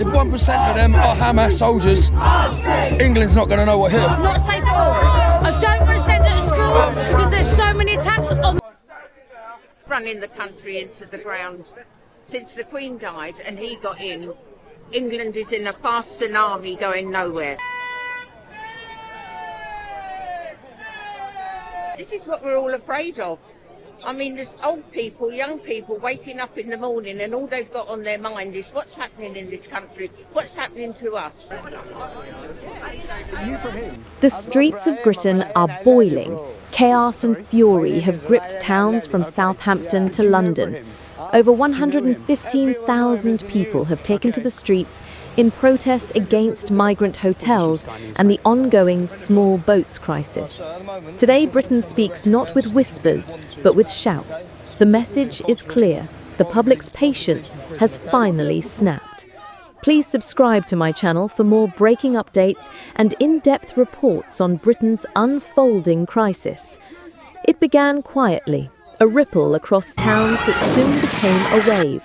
If 1% of them are Hamas soldiers, England's not going to know what hit them. Not safe at all. I don't want to send her to school because there's so many attacks on. Running the country into the ground since the Queen died and he got in. England is in a fast tsunami going nowhere. This is what we're all afraid of. I mean, there's old people, young people waking up in the morning and all they've got on their mind is what's happening in this country, what's happening to us. The streets of Britain are boiling. Chaos and fury have gripped towns from Southampton to London. Over 115,000 people have taken to the streets in protest against migrant hotels and the ongoing small boats crisis. Today, Britain speaks not with whispers, but with shouts. The message is clear. The public's patience has finally snapped. Please subscribe to my channel for more breaking updates and in-depth reports on Britain's unfolding crisis. It began quietly, a ripple across towns that soon became a wave.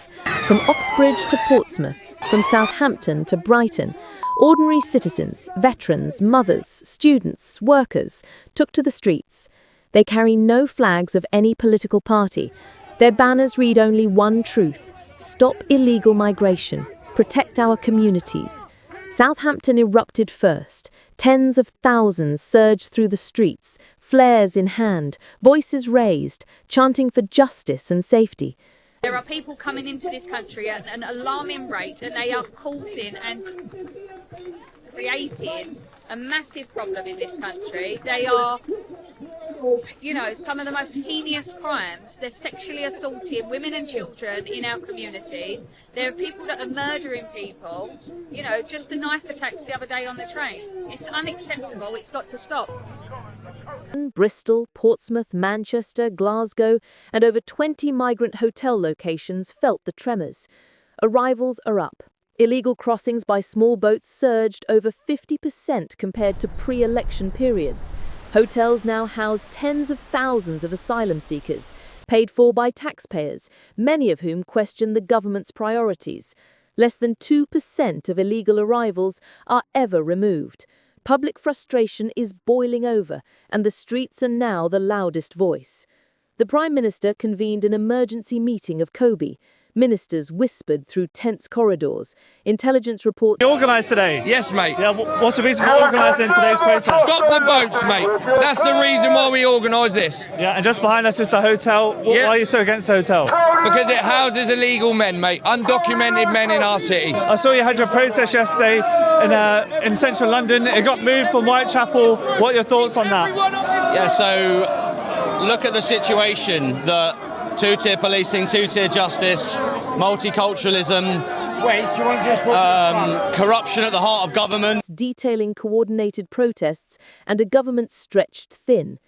From Oxbridge to Portsmouth, from Southampton to Brighton, ordinary citizens, veterans, mothers, students, workers took to the streets. They carry no flags of any political party. Their banners read only one truth: stop illegal migration, protect our communities. Southampton erupted first. Tens of thousands surged through the streets, flares in hand, voices raised, chanting for justice and safety. There are people coming into this country at an alarming rate, and they are causing and creating a massive problem in this country. They are, some of the most heinous crimes. They're sexually assaulting women and children in our communities. There are people that are murdering people. Just the knife attacks the other day on the train. It's unacceptable. It's got to stop. Bristol, Portsmouth, Manchester, Glasgow, and over 20 migrant hotel locations felt the tremors. Arrivals are up. Illegal crossings by small boats surged over 50% compared to pre-election periods. Hotels now house tens of thousands of asylum seekers, paid for by taxpayers, many of whom question the government's priorities. Less than 2% of illegal arrivals are ever removed. Public frustration is boiling over, and the streets are now the loudest voice. The Prime Minister convened an emergency meeting of Kobe. Ministers whispered through tense corridors. Intelligence reports... You organised today? Yes, mate. Yeah, what's the reason for organising today's protest? Stop the boats, mate. That's the reason why we organise this. Yeah, and just behind us is the hotel. Why are you so against the hotel? Because it houses illegal men, mate. Undocumented men in our city. I saw you had your protest yesterday in central London. It got moved from Whitechapel. What are your thoughts on that? Yeah, so look at the situation that two-tier policing, two-tier justice, multiculturalism, corruption at the heart of government. Detailing coordinated protests and a government stretched thin.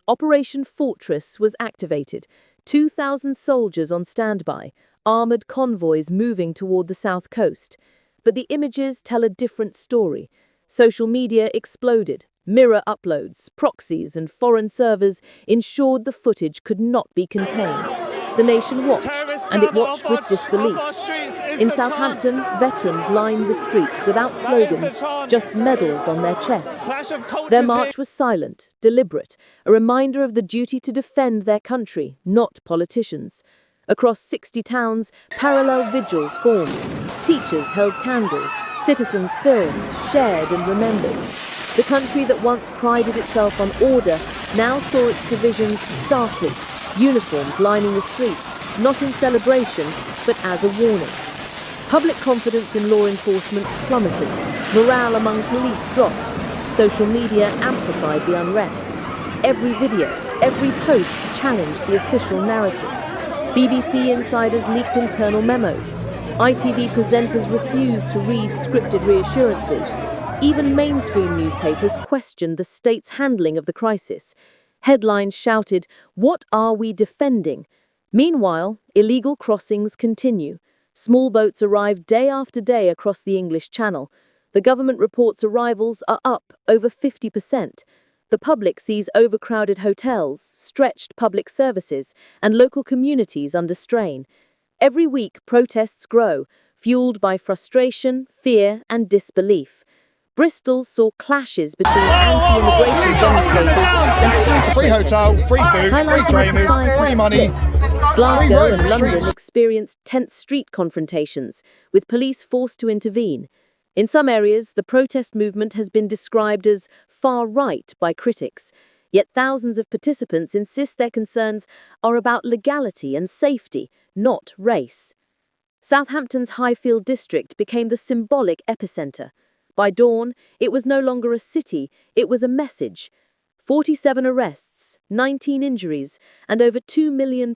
Operation Fortress was activated. 2,000 soldiers on standby, armoured convoys moving toward the south coast. But the images tell a different story. Social media exploded. Mirror uploads, proxies and foreign servers ensured the footage could not be contained. The nation watched, and it watched with disbelief. In Southampton, veterans lined the streets without slogans, just medals on their chests. Their march was silent, deliberate, a reminder of the duty to defend their country, not politicians. Across 60 towns, parallel vigils formed. Teachers held candles, citizens filmed, shared and remembered. The country that once prided itself on order now saw its divisions started, uniforms lining the streets, not in celebration, but as a warning. Public confidence in law enforcement plummeted. Morale among police dropped. Social media amplified the unrest. Every video, every post challenged the official narrative. BBC insiders leaked internal memos. ITV presenters refused to read scripted reassurances. Even mainstream newspapers questioned the state's handling of the crisis. Headlines shouted, "What are we defending?" Meanwhile, illegal crossings continue. Small boats arrive day after day across the English Channel. The government reports arrivals are up over 50%. The public sees overcrowded hotels, stretched public services, and local communities under strain. Every week, protests grow. fueled by frustration, fear, and disbelief. Bristol saw clashes between anti-immigration demonstrators and counter-protesters, Free hotel, free food, free highlighting a trainers, society's free money. split. Glasgow road and London streets. experienced tense street confrontations, with police forced to intervene. In some areas, the protest movement has been described as far-right by critics, yet thousands of participants insist their concerns are about legality and safety, not race. Southampton's Highfield district became the symbolic epicenter. By dawn, it was no longer a city, it was a message. 47 arrests, 19 injuries, and over £2 million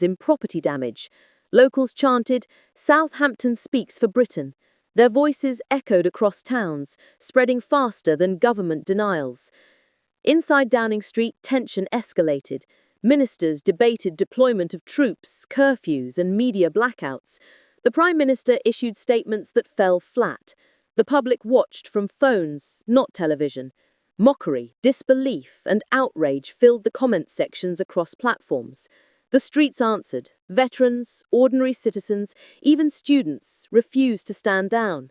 in property damage. Locals chanted, "Southampton speaks for Britain." Their voices echoed across towns, spreading faster than government denials. Inside Downing Street, tension escalated. Ministers debated deployment of troops, curfews, and media blackouts. The Prime Minister issued statements that fell flat. The public watched from phones, not television. Mockery, disbelief, and outrage filled the comment sections across platforms. The streets answered. Veterans, ordinary citizens, even students refused to stand down.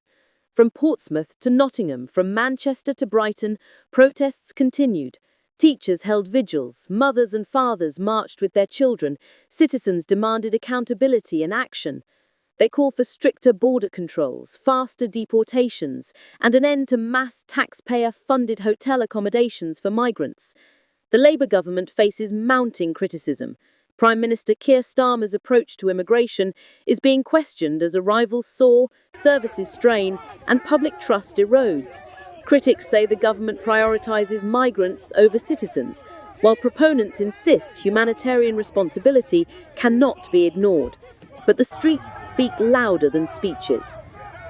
From Portsmouth to Nottingham, from Manchester to Brighton, protests continued. Teachers held vigils, mothers and fathers marched with their children, citizens demanded accountability and action. They call for stricter border controls, faster deportations, and an end to mass taxpayer-funded hotel accommodations for migrants. The Labour government faces mounting criticism. Prime Minister Keir Starmer's approach to immigration is being questioned as arrivals soar, services strain, and public trust erodes. Critics say the government prioritises migrants over citizens, while proponents insist humanitarian responsibility cannot be ignored. But the streets speak louder than speeches.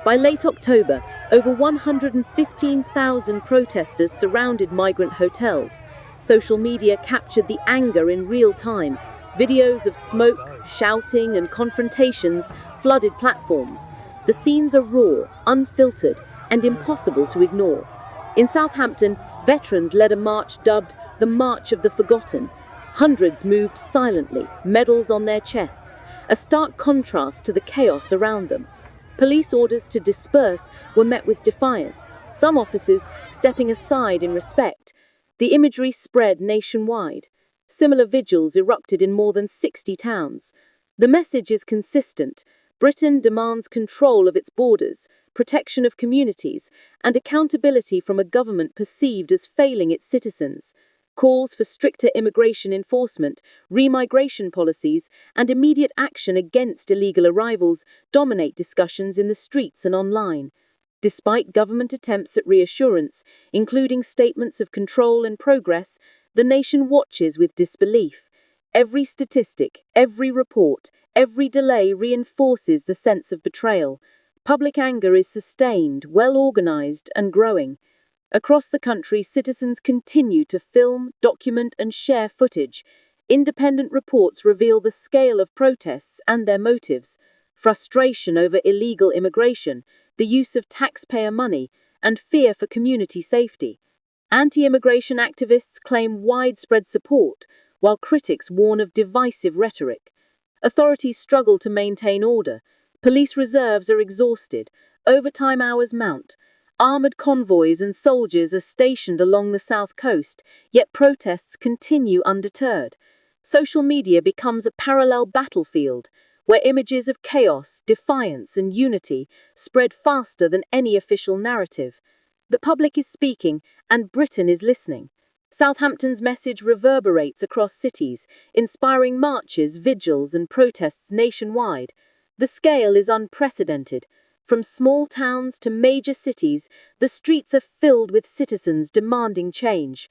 By late October, over 115,000 protesters surrounded migrant hotels. Social media captured the anger in real time. Videos of smoke, shouting, and confrontations flooded platforms. The scenes are raw, unfiltered, and impossible to ignore. In Southampton, veterans led a march dubbed the March of the Forgotten. Hundreds moved silently, medals on their chests, a stark contrast to the chaos around them. Police orders to disperse were met with defiance, some officers stepping aside in respect. The imagery spread nationwide. Similar vigils erupted in more than 60 towns. The message is consistent. Britain demands control of its borders, protection of communities, and accountability from a government perceived as failing its citizens. Calls for stricter immigration enforcement, remigration policies, and immediate action against illegal arrivals dominate discussions in the streets and online. Despite government attempts at reassurance, including statements of control and progress, the nation watches with disbelief. Every statistic, every report, every delay reinforces the sense of betrayal. Public anger is sustained, well-organized, and growing. Across the country, citizens continue to film, document, and share footage. Independent reports reveal the scale of protests and their motives: frustration over illegal immigration, the use of taxpayer money, and fear for community safety. Anti-immigration activists claim widespread support, while critics warn of divisive rhetoric. Authorities struggle to maintain order. Police reserves are exhausted. Overtime hours mount. Armoured convoys and soldiers are stationed along the south coast, yet protests continue undeterred. Social media becomes a parallel battlefield, where images of chaos, defiance, and unity spread faster than any official narrative. The public is speaking, and Britain is listening. Southampton's message reverberates across cities, inspiring marches, vigils, and protests nationwide. The scale is unprecedented. From small towns to major cities, the streets are filled with citizens demanding change.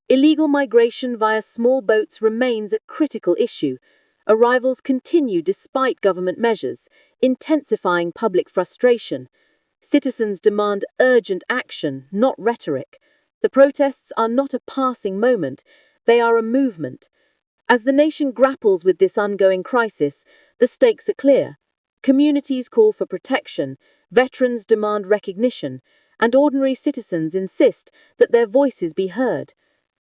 Illegal migration via small boats remains a critical issue. Arrivals continue despite government measures, intensifying public frustration. Citizens demand urgent action, not rhetoric. The protests are not a passing moment, they are a movement. As the nation grapples with this ongoing crisis, the stakes are clear. Communities call for protection, veterans demand recognition, and ordinary citizens insist that their voices be heard.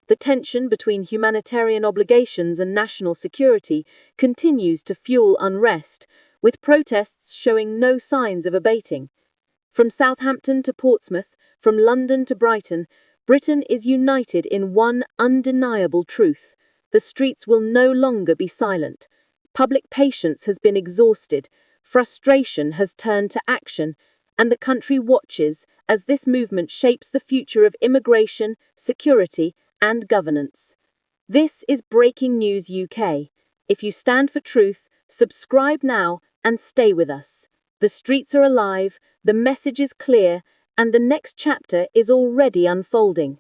The tension between humanitarian obligations and national security continues to fuel unrest, with protests showing no signs of abating. From Southampton to Portsmouth, from London to Brighton, Britain is united in one undeniable truth. The streets will no longer be silent. Public patience has been exhausted, frustration has turned to action, and the country watches as this movement shapes the future of immigration, security, and governance. This is Breaking News UK. If you stand for truth, subscribe now and stay with us. The streets are alive, the message is clear, and the next chapter is already unfolding.